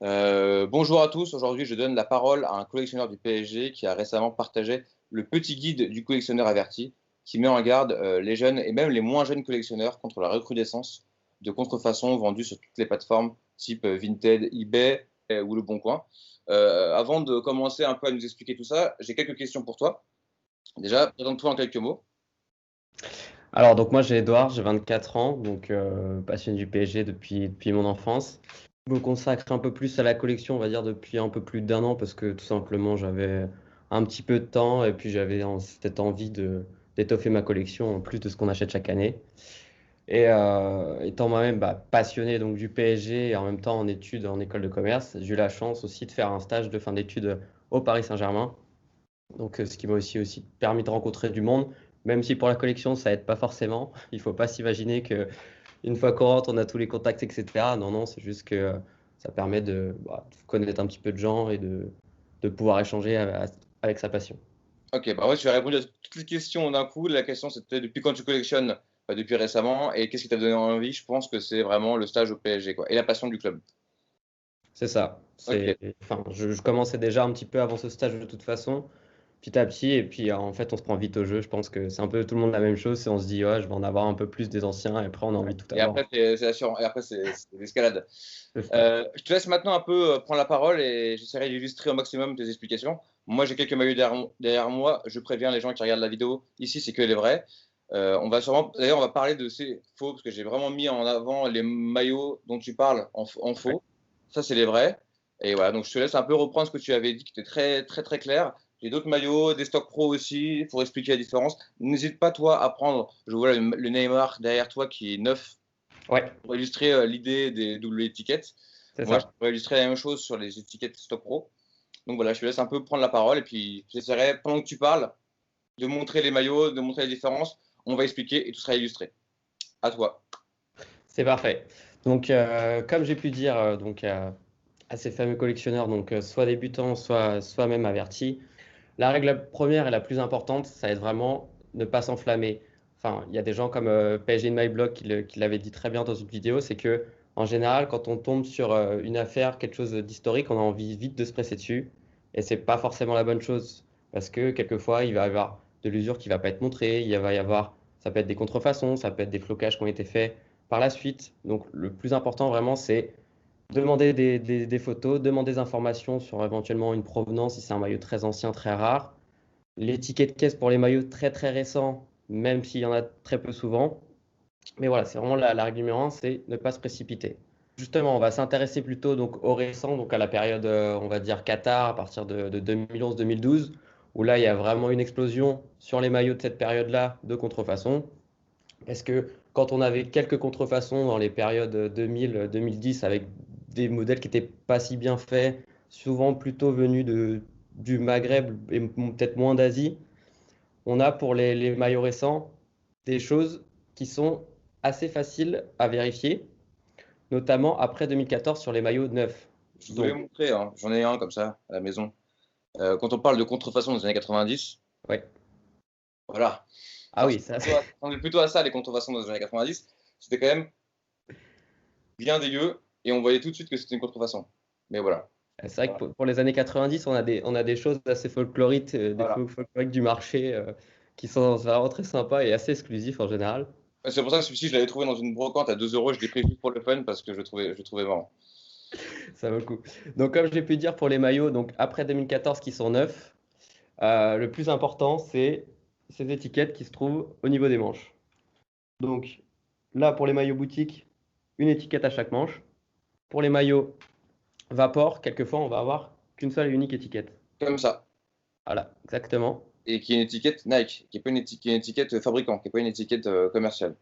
Bonjour à tous. Aujourd'hui, je donne la parole à un collectionneur du PSG qui a récemment partagé le petit guide du collectionneur averti, qui met en garde les jeunes et même les moins jeunes collectionneurs contre la recrudescence de contrefaçons vendues sur toutes les plateformes type Vinted, eBay ou Le Bon Coin. Avant de commencer un peu à nous expliquer tout ça, j'ai quelques questions pour toi. Déjà, présente-toi en quelques mots. Alors, donc moi j'ai Edouard, j'ai 24 ans, donc passionné du PSG depuis mon enfance. Je me consacre un peu plus à la collection, on va dire, depuis un peu plus d'1 an, parce que tout simplement j'avais un petit peu de temps et puis j'avais cette envie d'étoffer ma collection en plus de ce qu'on achète chaque année. Et étant moi-même passionné donc, du PSG et en même temps en études en école de commerce, j'ai eu la chance aussi de faire un stage de fin d'études au Paris Saint-Germain. Donc, ce qui m'a aussi permis de rencontrer du monde, même si pour la collection, ça aide pas forcément. Il faut pas s'imaginer que une fois qu'on rentre, on a tous les contacts, etc. Non, non, c'est juste que ça permet de connaître un petit peu de gens et de pouvoir échanger avec sa passion. Ok, bah ouais, tu as répondu à toutes les questions d'un coup. La question c'était depuis quand tu collectionnes? Bah, depuis récemment. Et qu'est-ce qui t'a donné envie? Je pense que c'est vraiment le stage au PSG, quoi, et la passion du club. C'est ça. Ok. Enfin, je commençais déjà un petit peu avant ce stage de toute façon, petit à petit, et puis en fait, on se prend vite au jeu. Je pense que c'est un peu tout le monde la même chose. Et on se dit, ouais, je vais en avoir un peu plus des anciens, et après, on a envie de tout Et avoir. après, c'est assurant. Et après, c'est l'escalade. C'est ça. Je te laisse maintenant un peu prendre la parole et j'essaierai d'illustrer au maximum tes explications. Moi, j'ai quelques maillots derrière moi. Je préviens les gens qui regardent la vidéo. Ici, c'est que les vrais. On va sûrement, d'ailleurs, on va parler de ces faux parce que j'ai vraiment mis en avant les maillots dont tu parles en Ouais. faux. Ça, c'est les vrais. Et voilà, donc je te laisse un peu reprendre ce que tu avais dit, qui était très, très, très clair. J'ai d'autres maillots, des stocks pro aussi, pour expliquer la différence. N'hésite pas, toi, à prendre. Je vois le Neymar derrière toi qui est neuf Ouais, pour illustrer l'idée des doubles étiquettes. c'est Moi, je ça. pourrais illustrer la même chose sur les étiquettes Stock Pro. Donc voilà, je te laisse un peu prendre la parole et puis j'essaierai, pendant que tu parles, de montrer les maillots, de montrer les différences. On va expliquer et tout sera illustré. À toi. C'est parfait. Donc, comme j'ai pu dire à ces fameux collectionneurs, donc soit débutants, soit même avertis, la règle première et la plus importante, ça va être vraiment ne pas s'enflammer. Enfin, il y a des gens comme PSG in My Blog qui l'avaient dit très bien dans une vidéo, c'est que en général, quand on tombe sur une affaire, quelque chose d'historique, on a envie vite de se presser dessus, et c'est pas forcément la bonne chose, parce que quelquefois, il va y avoir de l'usure qui va pas être montrée, il va y avoir, ça peut être des contrefaçons, ça peut être des flocages qui ont été faits par la suite. Donc, le plus important vraiment, c'est demander des photos, demander des informations sur éventuellement une provenance si c'est un maillot très ancien, très rare. L'étiquette caisse pour les maillots très très récents, même s'il y en a très peu souvent. Mais voilà, c'est vraiment la règle numéro un, c'est ne pas se précipiter. Justement, on va s'intéresser plutôt donc au récent, donc à la période, on va dire Qatar, à partir de 2011-2012, où là, il y a vraiment une explosion sur les maillots de cette période-là de contrefaçon. Parce que quand on avait quelques contrefaçons dans les périodes 2000-2010 avec des modèles qui n'étaient pas si bien faits, souvent plutôt venus du Maghreb et peut-être moins d'Asie, on a pour les maillots récents des choses qui sont assez faciles à vérifier, notamment après 2014 sur les maillots neufs. Je voulais Donc, montrer, hein, j'en ai un comme ça à la maison. Quand on parle de contrefaçon des années 90, ouais. voilà. Ah Ça oui, ça, ressemblait plutôt à ça, les contrefaçons des années 90. C'était quand même bien dégueu et on voyait tout de suite que c'était une contrefaçon. Mais voilà. c'est vrai que pour les années 90, on a des choses assez folkloriques, des Voilà. folkloriques du marché qui sont vraiment très sympas et assez exclusifs en général. C'est pour ça que celui-ci, je l'avais trouvé dans une brocante à 2 euros. Je l'ai pris juste pour le fun parce que je le trouvais marrant. Ça vaut le coup. Donc, comme j'ai pu dire pour les maillots, donc après 2014 qui sont neufs, le plus important, c'est ces étiquettes qui se trouvent au niveau des manches. Donc, là, pour les maillots boutique, une étiquette à chaque manche. Pour les maillots Vapor, quelquefois, on va avoir qu'une seule et unique étiquette. Comme ça. Voilà, exactement. Et qui est une étiquette Nike, qui n'est pas qui est une étiquette fabricant, qui n'est pas une étiquette commerciale.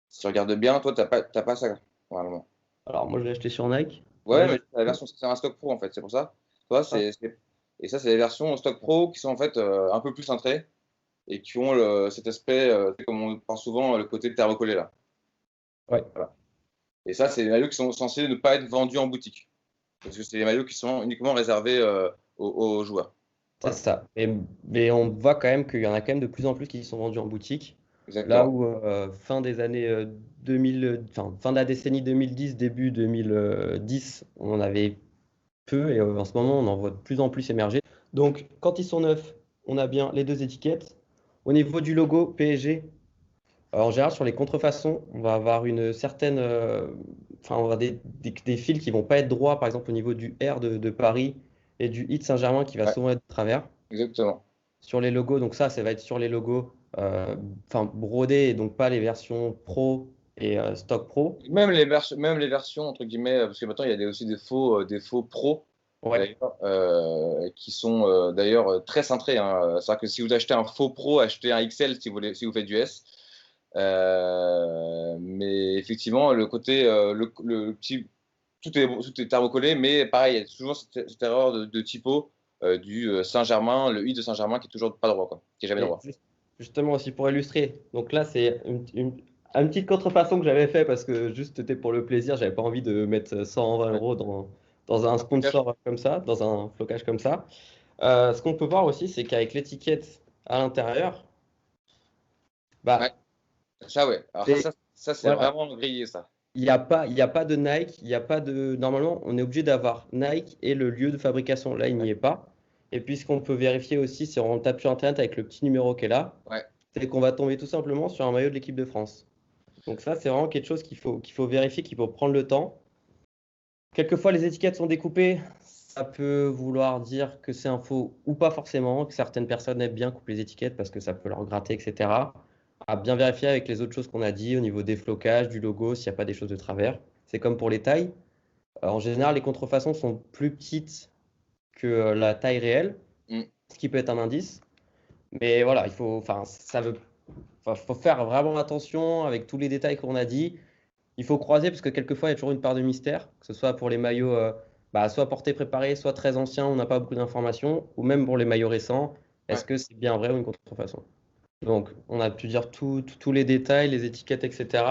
Si tu regardes bien, toi, t'as pas ça, normalement. Alors, moi, je l'ai acheté sur Nike. Ouais, mais c'est la version, c'est un stock pro, en fait, c'est pour ça. Toi, et ça, c'est les versions stock pro qui sont, en fait, un peu plus cintrées et qui ont cet aspect, comme on parle souvent, le côté thermocollé, là. Ouais, Voilà. Et ça, c'est les maillots qui sont censés ne pas être vendus en boutique. Parce que c'est les maillots qui sont uniquement réservés aux joueurs. c'est Voilà. ça. Mais on voit quand même qu'il y en a quand même de plus en plus qui sont vendus en boutique. Là exactement. où fin des années 2000, enfin, fin de la décennie 2010, début 2010, on en avait peu et en ce moment, on en voit de plus en plus émerger. Donc, quand ils sont neufs, on a bien les deux étiquettes. Au niveau du logo PSG, en général, sur les contrefaçons, on va avoir une certaine, enfin, on va avoir des fils qui vont pas être droits, par exemple au niveau du R de Paris et du I de Saint-Germain qui va Ouais, souvent être de travers. exactement. Sur les logos, donc ça va être sur les logos, enfin brodés, et donc pas les versions Pro et Stock Pro. Même les versions, entre guillemets, parce que maintenant, il y a aussi des faux pros, Ouais, d'ailleurs, qui sont d'ailleurs très cintrés, hein. C'est-à-dire que si vous achetez un faux pro, achetez un XL si vous faites du S. Mais effectivement, le côté, le petit, tout est thermocollé, mais pareil, il y a toujours cette erreur de typo du Saint-Germain, le I de Saint-Germain qui est toujours pas droit, quoi, qui est jamais et droit. justement aussi pour illustrer. Donc là, c'est une petite contrefaçon que j'avais fait parce que juste c'était pour le plaisir, j'avais pas envie de mettre 120 Ouais. euros dans un Un flocage. sponsor comme ça, dans un flocage comme ça. Ce qu'on peut voir aussi, c'est qu'avec l'étiquette à l'intérieur, Ouais, bah, ça, ouais. Alors c'est ça c'est voilà. vraiment grillé, ça. Il y a pas de Nike, il y a pas de. Normalement, on est obligé d'avoir Nike et le lieu de fabrication. Là, il Ouais. n'y est pas. Et puis, ce qu'on peut vérifier aussi, si on tape sur Internet avec le petit numéro qui est là, Ouais. c'est qu'on va tomber tout simplement sur un maillot de l'équipe de France. Donc ça, c'est vraiment quelque chose qu'il faut vérifier, qu'il faut prendre le temps. Quelquefois, les étiquettes sont découpées. Ça peut vouloir dire que c'est un faux ou pas forcément, que certaines personnes aiment bien couper les étiquettes parce que ça peut leur gratter, etc. À bien vérifier avec les autres choses qu'on a dit au niveau des flocages, du logo, s'il n'y a pas des choses de travers. C'est comme pour les tailles. En général, les contrefaçons sont plus petites que la taille réelle, Mm. ce qui peut être un indice. Mais voilà, il faut, enfin, faut faire vraiment attention avec tous les détails qu'on a dit. Il faut croiser parce que quelquefois, il y a toujours une part de mystère, que ce soit pour les maillots soit portés préparés, soit très anciens, on n'a pas beaucoup d'informations, ou même pour les maillots récents, est-ce Ouais. que c'est bien vrai ou une contrefaçon? Donc, on a pu dire tous les détails, les étiquettes, etc.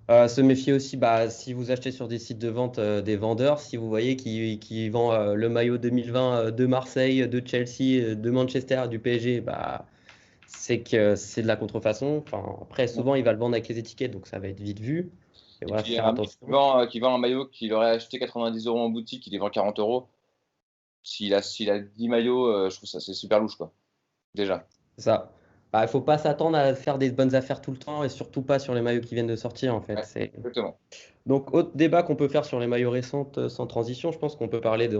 Se méfier aussi, si vous achetez sur des sites de vente des vendeurs, si vous voyez qui vend le maillot 2020 de Marseille, de Chelsea, de Manchester, du PSG, c'est que c'est de la contrefaçon. Enfin, après, souvent, il va le vendre avec les étiquettes, donc ça va être vite vu. Et Et voilà, faut puis faire un mec attention. qui vend un maillot qu'il aurait acheté 90 euros en boutique, il les vend 40 euros. S'il a 10 maillots, je trouve ça c'est super louche, quoi. Déjà. C'est ça. Il faut pas s'attendre à faire des bonnes affaires tout le temps et surtout pas sur les maillots qui viennent de sortir, en fait. Ouais, exactement. Donc, autre débat qu'on peut faire sur les maillots récents sans transition, je pense qu'on peut parler de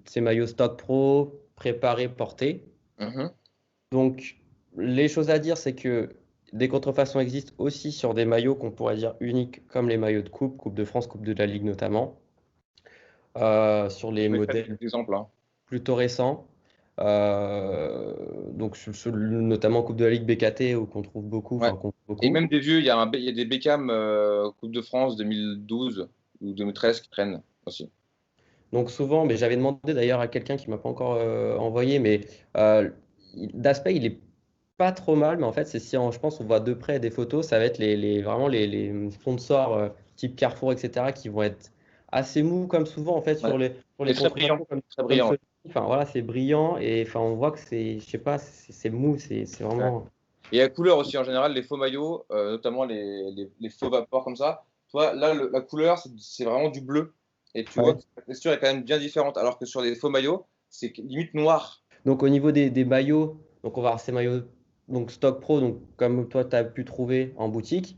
ces maillots stock pro, préparés, portés. Mhm. Donc, les choses à dire, c'est que des contrefaçons existent aussi sur des maillots qu'on pourrait dire uniques, comme les maillots de coupe, Coupe de France, Coupe de la Ligue notamment, sur les Je mettrai des modèles exemples, hein. plutôt récents. Donc, notamment Coupe de la Ligue BKT, où qu'on trouve beaucoup, Ouais. enfin qu'on trouve Et beaucoup. même des vieux, il y a des Beckham Coupe de France 2012 ou 2013 qui traînent aussi. Donc, souvent, mais j'avais demandé d'ailleurs à quelqu'un qui m'a pas encore envoyé, mais euh, d'aspect, il est pas trop mal, mais en fait, c'est si je pense on voit de près des photos, ça va être vraiment les sponsors type Carrefour, etc., qui vont être assez mous comme souvent en fait Ouais. sur Et les très brillant. contrefaçons Très comme brillant. ceux enfin voilà, c'est brillant et enfin on voit que c'est je sais pas, c'est mou, c'est Ouais. vraiment Et la couleur aussi, en général, les faux maillots, notamment les faux vapeurs comme ça. Toi, là, la couleur, c'est vraiment du bleu. Et tu vois ouais. que la texture est quand même bien différente. Alors que sur les faux maillots, c'est limite noir. Donc au niveau des maillots, donc on va avoir ces maillots donc stock pro, donc comme toi tu as pu trouver en boutique.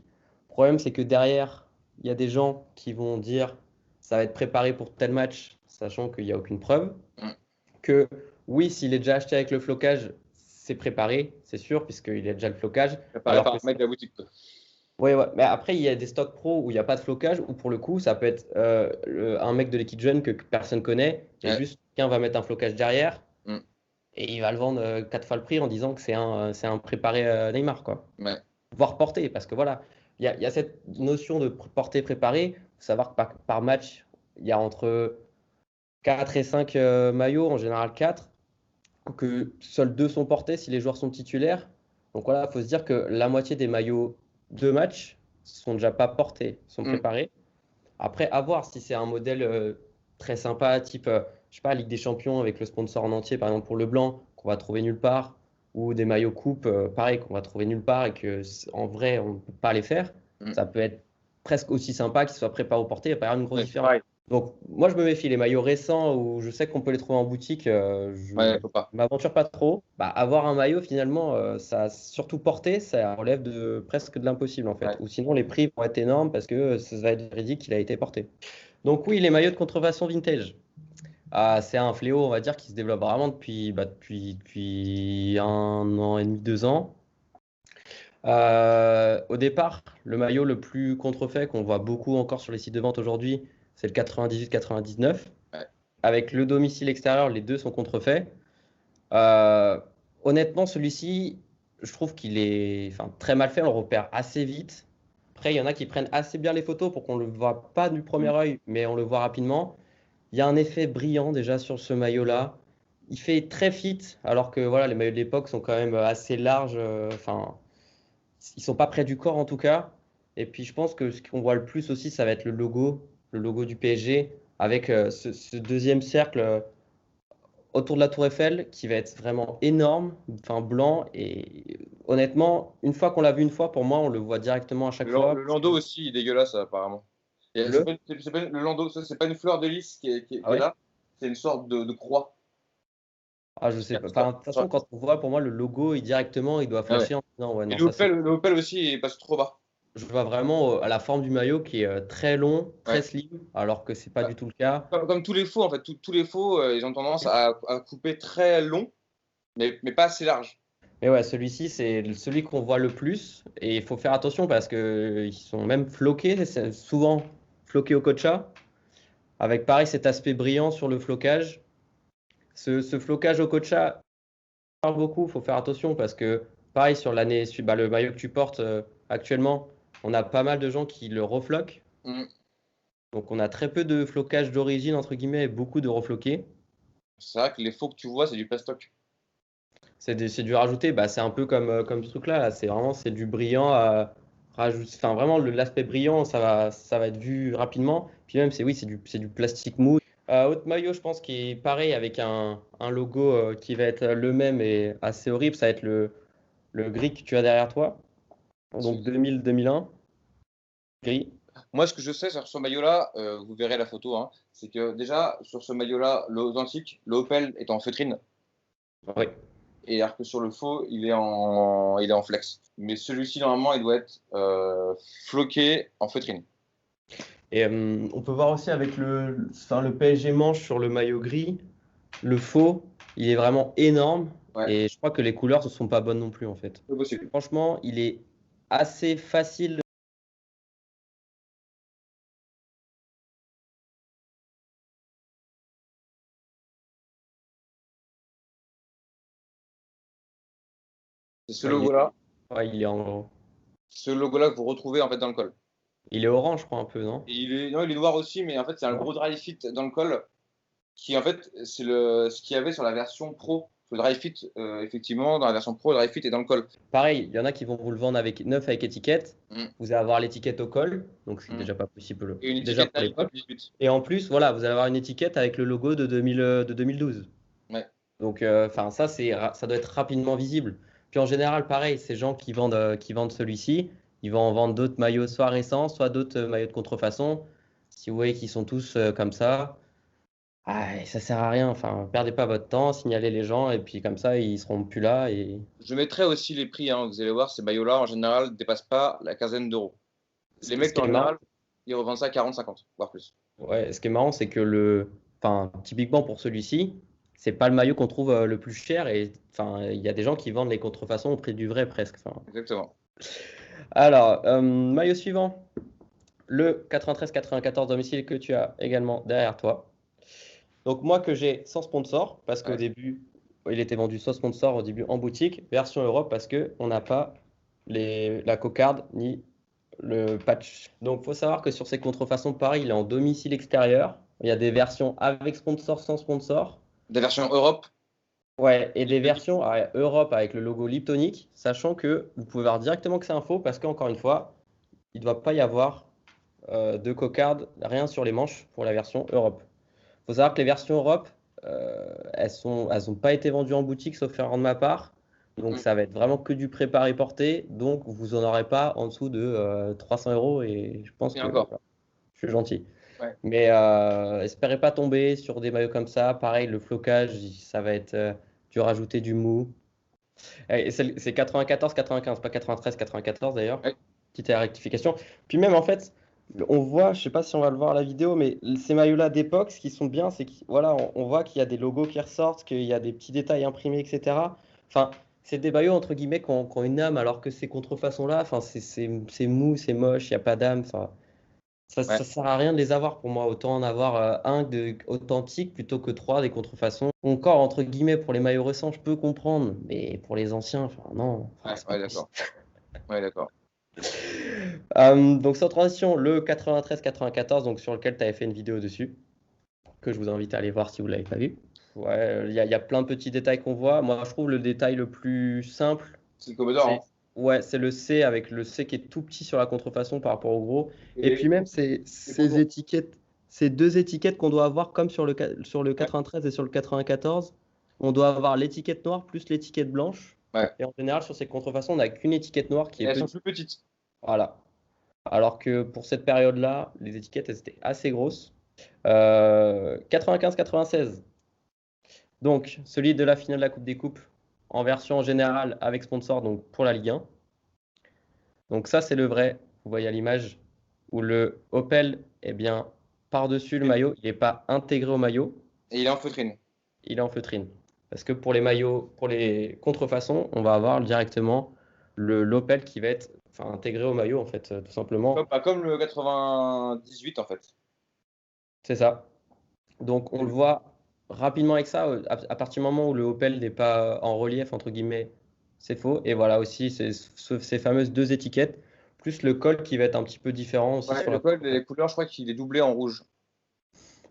Le problème c'est que derrière, il y a des gens qui vont dire ça va être préparé pour tel match, sachant qu'il n'y a aucune preuve. Mm. Que oui, s'il est déjà acheté avec le flocage, c'est préparé, c'est sûr, puisqu'il y a déjà le flocage. Préparé Alors par que un mec de la boutique, quoi. ouais, ouais. Mais après, il y a des stocks pro où il n'y a pas de flocage, où pour le coup, ça peut être un mec de l'équipe jeune que personne connaît, et Ouais. juste quelqu'un va mettre un flocage derrière, Mm. et il va le vendre 4 fois le prix en disant que c'est un préparé Neymar, quoi. Ouais. Voire porté, parce que voilà, il y a cette notion de porté préparé. Il faut savoir que par match, il y a entre 4 et 5 maillots, en général 4 que seuls 2 sont portés si les joueurs sont titulaires. Donc voilà, il faut se dire que la moitié des maillots de match sont déjà pas portés, sont Mm. préparés. Après, à voir si c'est un modèle très sympa, type, je sais pas, Ligue des Champions avec le sponsor en entier, par exemple pour le blanc, qu'on va trouver nulle part. ou des maillots coupe, pareil, qu'on va trouver nulle part et que en vrai, on ne peut pas les faire. Ça peut être presque aussi sympa qu'ils soient préparés au porter, il n'y a pas une grosse différence. Pareil. Donc, moi, je me méfie. Les maillots récents où je sais qu'on peut les trouver en boutique, je Ouais, faut pas. m'aventure pas trop. Bah, avoir un maillot, finalement, ça, surtout porté, ça relève presque de l'impossible, en fait. Ouais. Ou sinon, les prix vont être énormes parce que ça va être ridicule qu'il a été porté. Donc, oui, les maillots de contrefaçon vintage. Ah, c'est un fléau, on va dire, qui se développe vraiment depuis 1 an et demi, 2 ans. Au départ, le maillot le plus contrefait qu'on voit beaucoup encore sur les sites de vente aujourd'hui, c'est le 98-99. Ouais. Avec le domicile extérieur, les deux sont contrefaits. Euh, Honnêtement, celui-ci, je trouve qu'il est très mal fait. On le repère assez vite. Après, il y en a qui prennent assez bien les photos pour qu'on ne le voit pas du premier œil, mais on le voit rapidement. Il y a un effet brillant déjà sur ce maillot-là. Il fait très fit, alors que voilà, les maillots de l'époque sont quand même assez larges. Enfin, ils sont pas près du corps en tout cas. Et puis je pense que ce qu'on voit le plus aussi, ça va être le logo du PSG, avec ce deuxième cercle autour de la Tour Eiffel qui va être vraiment énorme, enfin blanc. Et honnêtement, une fois qu'on l'a vu une fois, pour moi, on le voit directement à chaque fois. Le landau aussi, il est dégueulasse, apparemment. Le? Le landau, ça, c'est pas une fleur de lys Ah qui est ouais? là, c'est une sorte de croix. Ah, je sais pas. Enfin, de toute façon, quand on voit, pour moi, le logo, directement, il doit Ah ouais. flasher en disant, ouais, Et non, ça c'est. Le Opel aussi, il passe trop bas. Je vois vraiment à la forme du maillot qui est très long, très Ouais. slim, alors que c'est pas du tout le cas. Comme tous les faux, en fait, tous les faux, ils ont tendance à couper très long, mais pas assez large. Mais ouais, celui-ci, c'est celui qu'on voit le plus. Et il faut faire attention parce que ils sont même floqués, c'est souvent floqués au kocha, avec pareil cet aspect brillant sur le flocage. Ce flocage au kocha parle beaucoup, il faut faire attention parce que pareil sur le maillot que tu portes actuellement, on a pas mal de gens qui le refloquent. Mm. Donc on a très peu de flocage d'origine, entre guillemets, et beaucoup de refloqués. C'est vrai que les faux que tu vois, c'est du plastoc. C'est du rajouter, bah, c'est un peu comme ce truc-là, là. C'est du brillant à rajouter. Enfin, vraiment, l'aspect brillant, ça va être vu rapidement. Puis même, oui, c'est du plastique mou. Autre maillot, je pense, qui est pareil avec un logo qui va être le même et assez horrible, ça va être le gris que tu as derrière toi. Donc 2000-2001, gris. Moi, ce que je sais sur ce maillot-là, vous verrez la photo, hein, c'est que déjà, sur ce maillot-là, l'authentique, le Opel est en feutrine. Oui. Et alors que sur le faux, il est en flex. Mais celui-ci, normalement, il doit être floqué en feutrine. Et on peut voir aussi avec le PSG manche sur le maillot gris, le faux, il est vraiment énorme. Ouais, Et je crois que les couleurs ne sont pas bonnes non plus en fait. c'est possible. Franchement, il est assez facile. C'est ce Ouais, logo-là. ouais, Ce logo-là que vous retrouvez en fait dans le col. il est orange, je crois, un peu, non? Et non, il est noir aussi, mais en fait, c'est un Non. gros dry fit dans le col qui, en fait, c'est ce qu'il y avait sur la version pro. Le dry fit, effectivement, dans la version pro, le dry fit est dans le col. Pareil, il y en a qui vont vous le vendre neuf avec étiquette. Mm. Vous allez avoir l'étiquette au col, donc c'est Mm. déjà pas possible Et une déjà étiquette pour Nike l'époque. 18. Et en plus, voilà, vous allez avoir une étiquette avec le logo de 2012. Ouais. Donc, enfin, ça doit être rapidement visible. Puis en général, pareil, ces gens qui vendent celui-ci, ils vont en vendre d'autres maillots, soit récents, soit d'autres maillots de contrefaçon. Si vous voyez qu'ils sont tous comme ça, ah, ça sert à rien. Enfin, perdez pas votre temps, signalez les gens, et puis comme ça, ils seront plus là. Et Je mettrai aussi les prix, hein. Vous allez voir, ces maillots-là, en général, ne dépassent pas la quinzaine d'euros. Les ce mecs, qui en est marrant, général, ils revendent ça à 40-50, voire plus. ouais, ce qui est marrant, c'est que enfin, typiquement pour celui-ci, c'est pas le maillot qu'on trouve le plus cher, et enfin, il y a des gens qui vendent les contrefaçons au prix du vrai presque. Enfin, Exactement. alors, maillot suivant, le 93-94 domicile que tu as également derrière toi. Donc moi que j'ai sans sponsor, parce qu'au Ouais. début, il était vendu sans sponsor au début en boutique, version Europe parce qu'on n'a pas la cocarde ni le patch. Donc il faut savoir que sur ces contrefaçons, pareil, il est en domicile extérieur. Il y a des versions avec sponsor, sans sponsor. Des versions Europe. Ouais, et des versions Europe avec le logo Liptonic, sachant que vous pouvez voir directement que c'est un faux parce qu'encore une fois, il ne doit pas y avoir de cocarde, rien sur les manches pour la version Europe. Il faut savoir que les versions Europe, elles ont pas été vendues en boutique, sauf erreur de ma part. Donc, ça va être vraiment que du préparé porté. Donc, vous n'en aurez pas en dessous de 300 euros. Et je pense Et que encore. voilà, je suis gentil. Ouais. Mais espérez pas tomber sur des maillots comme ça. Pareil, le flocage, ça va être du rajouter du mou. Et c'est 94-95, pas 93-94 d'ailleurs. Ouais. Petite rectification. Puis même en fait, on voit, je sais pas si on va le voir à la vidéo, mais ces maillots-là d'époque, ce qui sont bien, c'est que voilà, on voit qu'il y a des logos qui ressortent, qu'il y a des petits détails imprimés, etc. Enfin, c'est des maillots entre guillemets qui ont une âme, alors que ces contrefaçons-là, enfin, c'est mou, c'est moche, il n'y a pas d'âme. Enfin, Ouais. ça sert à rien de les avoir pour moi. Autant en avoir un authentique plutôt que trois des contrefaçons. Encore, entre guillemets, pour les maillots récents, je peux comprendre. Mais pour les anciens, enfin, non. Enfin, Ouais, c'est pas ouais, possible. d'accord. Ouais, d'accord. Donc, sans transition, le 93-94, donc, sur lequel tu avais fait une vidéo dessus, que je vous invite à aller voir si vous ne l'avez pas vu. Ouais, il y a plein de petits détails qu'on voit. Moi, je trouve le détail le plus simple, C'est le Commodore, c'est hein. ouais, c'est le C avec le C qui est tout petit sur la contrefaçon par rapport au gros. Et Et puis même les ces contours. étiquettes, ces deux étiquettes qu'on doit avoir comme sur le Ouais. 93 et sur le 94, on doit avoir l'étiquette noire plus l'étiquette blanche. Ouais. Et en général, sur ces contrefaçons, on n'a qu'une étiquette noire qui Et est elles sont petite. plus petites. Voilà. Alors que pour cette période-là, les étiquettes, elles étaient assez grosses. 95-96. Donc, celui de la finale de la Coupe des Coupes en version générale avec sponsor donc pour la Ligue 1. Donc ça, c'est le vrai. Vous voyez à l'image où le Opel est bien par-dessus le Et maillot. Il n'est pas intégré au maillot, il est en feutrine. il est en feutrine. Parce que pour les maillots, pour les contrefaçons, on va avoir directement l'Opel qui va être enfin, intégré au maillot, en fait, tout simplement. Comme le 98, en fait. C'est ça. Donc on le voit rapidement avec ça, à partir du moment où le Opel n'est pas en relief, entre guillemets, c'est faux. Et voilà aussi ces fameuses deux étiquettes, plus le col qui va être un petit peu différent aussi Ouais, sur le la code, contrefaçon. les couleurs, je crois qu'il est doublé en rouge.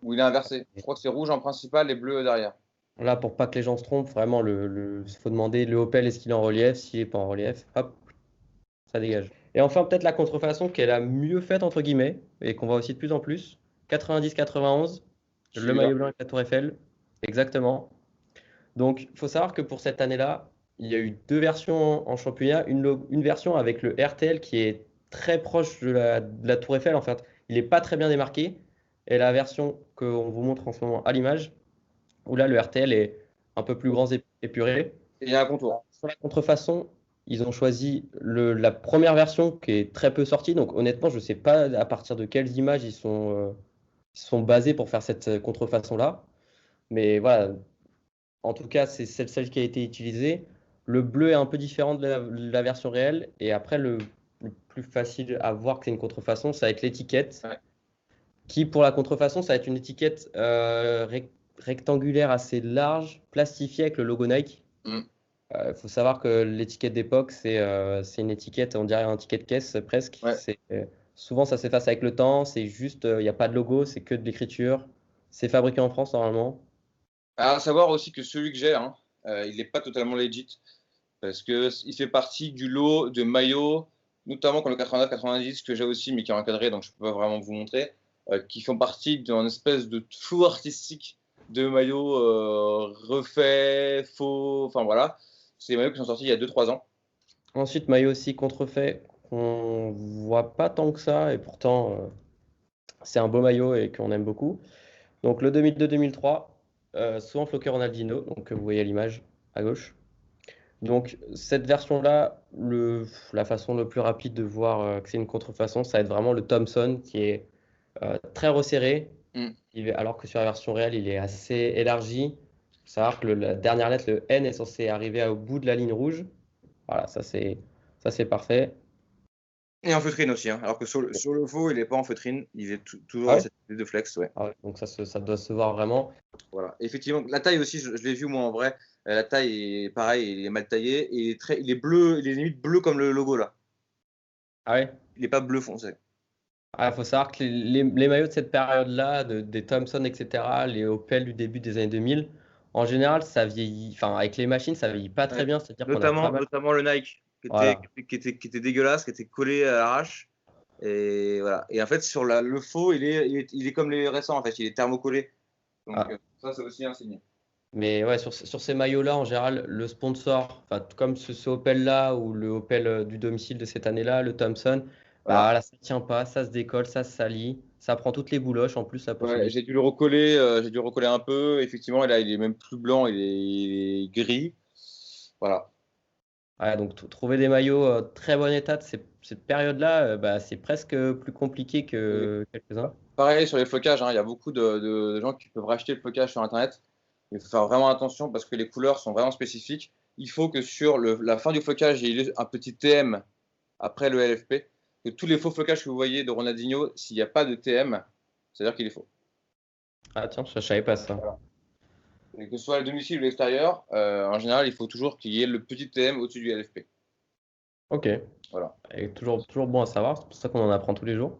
Ou il est inversé. Je crois que c'est rouge en principal et bleu derrière. Là, pour pas que les gens se trompent, vraiment, faut demander le Opel, est-ce qu'il est en relief? S'il n'est pas en relief, hop, ça dégage. Et enfin, peut-être la contrefaçon qui est la mieux faite, entre guillemets, et qu'on voit aussi de plus en plus. 90-91, le Celui-là. maillot blanc avec la tour Eiffel. Exactement. Donc, il faut savoir que pour cette année-là, il y a eu deux versions en championnat. Une version avec le RTL qui est très proche de la tour Eiffel, en fait. Il n'est pas très bien démarqué. Et la version qu'on vous montre en ce moment à l'image, où là, le RTL est un peu plus grand et épuré. Et il y a un contour. Sur la contrefaçon, ils ont choisi la première version qui est très peu sortie. Donc honnêtement, je ne sais pas à partir de quelles images ils sont basés pour faire cette contrefaçon-là. Mais voilà, en tout cas, c'est celle qui a été utilisée. Le bleu est un peu différent de la version réelle. Et après, le plus facile à voir que c'est une contrefaçon, c'est avec l'étiquette. Ouais. Qui, pour la contrefaçon, ça va être une étiquette rectangulaire assez large, plastifiée avec le logo Nike. Mm. Faut savoir que l'étiquette d'époque, c'est une étiquette, on dirait un ticket de caisse presque. Ouais. Souvent, ça s'efface avec le temps. C'est juste, il n'y a pas de logo, c'est que de l'écriture. C'est fabriqué en France normalement. À savoir aussi que celui que j'ai, hein, il n'est pas totalement legit. Parce qu'il fait partie du lot de maillots, notamment comme le 89-90 que j'ai aussi, mais qui est encadré, donc je ne peux pas vraiment vous montrer, qui font partie d'une espèce de flou artistique de maillots refaits, faux, enfin voilà. C'est des maillots qui sont sortis il y a 2-3 ans. Ensuite, maillot aussi contrefait qu'on voit pas tant que ça, et pourtant, c'est un beau maillot et qu'on aime beaucoup. Donc le 2002-2003, souvent floqué Ronaldinho, donc vous voyez à l'image à gauche. Donc cette version-là, la façon le plus rapide de voir que c'est une contrefaçon, ça va être vraiment le Thompson qui est très resserré, Mm. alors que sur la version réelle, il est assez élargi. Il faut savoir que la dernière lettre, le N, est censé arriver au bout de la ligne rouge. Voilà, ça c'est parfait. Et en feutrine aussi, hein. Alors que sur le faux, il n'est pas en feutrine, il est toujours Ah à ouais? cette idée de flex, ouais. Ah ouais, donc ça doit se voir vraiment. Voilà. Effectivement, la taille aussi, je l'ai vu moi en vrai. La taille est pareil, il est mal taillé et il est bleu, il est limite bleu comme le logo là. Ah ouais? Il n'est pas bleu foncé. Ah, faut savoir que les maillots de cette période-là, des Thompson, etc., les Opel du début des années 2000, en général, ça vieillit, enfin, avec les machines, ça vieillit pas très Ouais. bien, c'est-à-dire qu'on a pas mal. Notamment le Nike, Voilà. qui était dégueulasse, qui était collé à l'arrache. Et voilà. Et en fait, sur le faux, il est comme les récents, en fait, il est thermocollé. Donc Ah, ça, c'est aussi un signe. Mais ouais, sur ces maillots-là, en général, le sponsor, enfin, comme ce Opel-là ou le Opel du domicile de cette année-là, le Thompson, bah Voilà. voilà, ça tient pas, ça se décolle, ça se salit, ça prend toutes les bouloches en plus là pour Ouais, celui-ci. j'ai dû le recoller un peu. Effectivement, là, il est même plus blanc, il est gris. Voilà. Ouais, donc trouver des maillots très bon état de cette période-là, bah, c'est presque plus compliqué Et que quelques-uns. pareil sur les flocages, hein, il y a beaucoup de gens qui peuvent racheter le flocage sur Internet. Il faut faire vraiment attention parce que les couleurs sont vraiment spécifiques. Il faut que sur la fin du flocage, il y ait un petit TM après le LFP. Que tous les faux flocages que vous voyez de Ronaldinho, s'il n'y a pas de TM, c'est-à-dire qu'il est faux. Ah tiens, je savais pas ça. Voilà. Et que ce soit le domicile ou l'extérieur, en général, il faut toujours qu'il y ait le petit TM au-dessus du LFP. Ok, Voilà. et toujours bon à savoir, c'est pour ça qu'on en apprend tous les jours.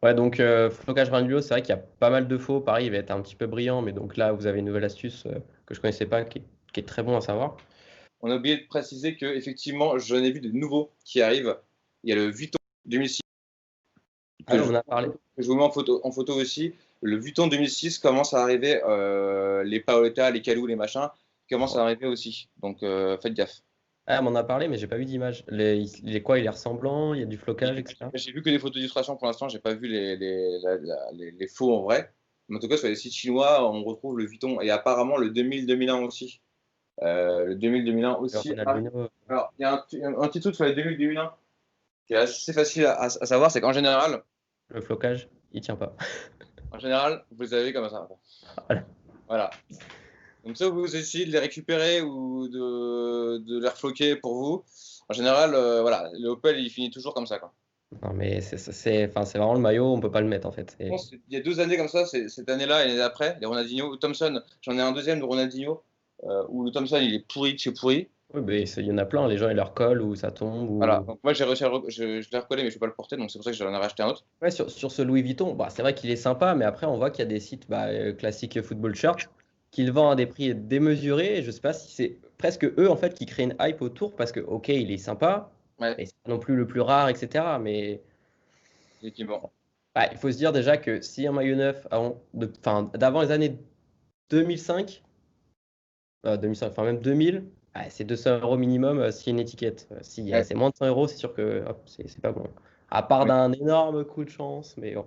Ouais, donc flocage Grandulio, c'est vrai qu'il y a pas mal de faux. Pareil, il va être un petit peu brillant, mais donc là, vous avez une nouvelle astuce que je connaissais pas, qui est très bon à savoir. On a oublié de préciser que effectivement, j'en ai vu de nouveaux qui arrivent. Il y a le Vuitton 2006 Ah que oui, je, on en a parlé. que je vous mets en photo aussi. Le Vuitton 2006 commence à arriver, les Paoletta, les Calou, les machins, commencent à arriver aussi. Donc faites gaffe. Ah, on en a parlé, mais j'ai pas vu d'image. Il est quoi? Il est ressemblant, il y a du J'ai flocage, etc. j'ai vu que des photos d'illustration pour l'instant, j'ai pas vu les faux en vrai. Mais en tout cas, sur les sites chinois, on retrouve le Vuitton et apparemment le 2000-2001 aussi. Le 2000-2001 Le aussi. Ah, Ronaldinho, alors, il y a un petit truc sur les 2000-2001 qui est assez facile à savoir, c'est qu'en général, le flocage, il tient pas. vous les avez comme ça. Voilà. Voilà. Donc ça, vous essayez de les récupérer ou de les refloquer pour vous. En général, voilà, le Opel, il finit toujours comme ça, quoi. Non, mais enfin, c'est vraiment le maillot, on peut pas le mettre en fait. Je pense qu'il y a 2 années comme ça, cette année-là et l'année d'après, les Ronaldinho, Thompson, j'en ai un deuxième de Ronaldinho, où le Thompson, il est pourri de chez pourri. Oui, mais il y en a plein, les gens ils leur collent ou ça tombe. Voilà. Ou... Donc moi, j'ai réussi je l'ai recollé, mais je ne vais pas le porter, donc c'est pour ça que j'en ai racheté un autre. Ouais, sur ce Louis Vuitton, bah, c'est vrai qu'il est sympa, mais après on voit qu'il y a des sites bah, classiques football shirt qui le vendent à des prix démesurés. Et je sais pas si c'est presque eux en fait qui créent une hype autour parce que ok, il est sympa, Ouais, mais c'est pas non plus le plus rare, etc. Mais effectivement. bah, il faut se dire déjà que si un maillot neuf d'avant les années 2005, 2005, enfin même 2000, c'est 200 euros minimum s'il y a une étiquette. Si Ouais. c'est moins de 100 euros, c'est sûr que hop, c'est pas bon. À part Ouais. d'un énorme coup de chance, mais bon.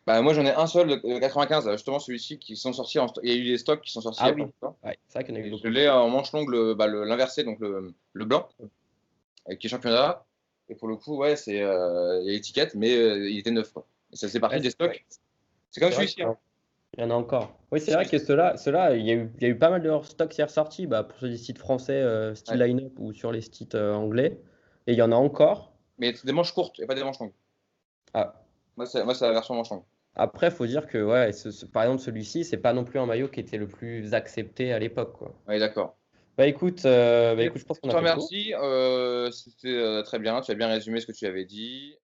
Bah, moi, j'en ai un seul de 95, là, justement celui-ci, qui sont sortis. Il y a eu des stocks qui sont sortis il Ah y a pas oui, longtemps. ouais, c'est vrai qu'il y en a eu Et je beaucoup. l'ai en manche longue, l'inversé, donc le blanc, qui est championnat. Et pour le coup, ouais, il y a l'étiquette, mais il était neuf, quoi. Et ça faisait partie Ouais, des stocks. C'est comme c'est vrai celui-ci, qu'il hein. y en a encore. Oui, c'est vrai que ceux-là, il y a eu pas mal de hors stock qui est ressorti bah, pour ceux des sites français style Ouais. line-up ou sur les sites anglais. Et il y en a encore. Mais c'est des manches courtes et pas des manches longues. Ah, Moi, c'est la version manche longue. après, il faut dire que ouais, par exemple, celui-ci, c'est pas non plus un maillot qui était le plus accepté à l'époque, quoi. Ouais, d'accord. Bah écoute, je pense Je qu'on a te fait le tour. remercie. C'était très bien. Tu as bien résumé ce que tu avais dit.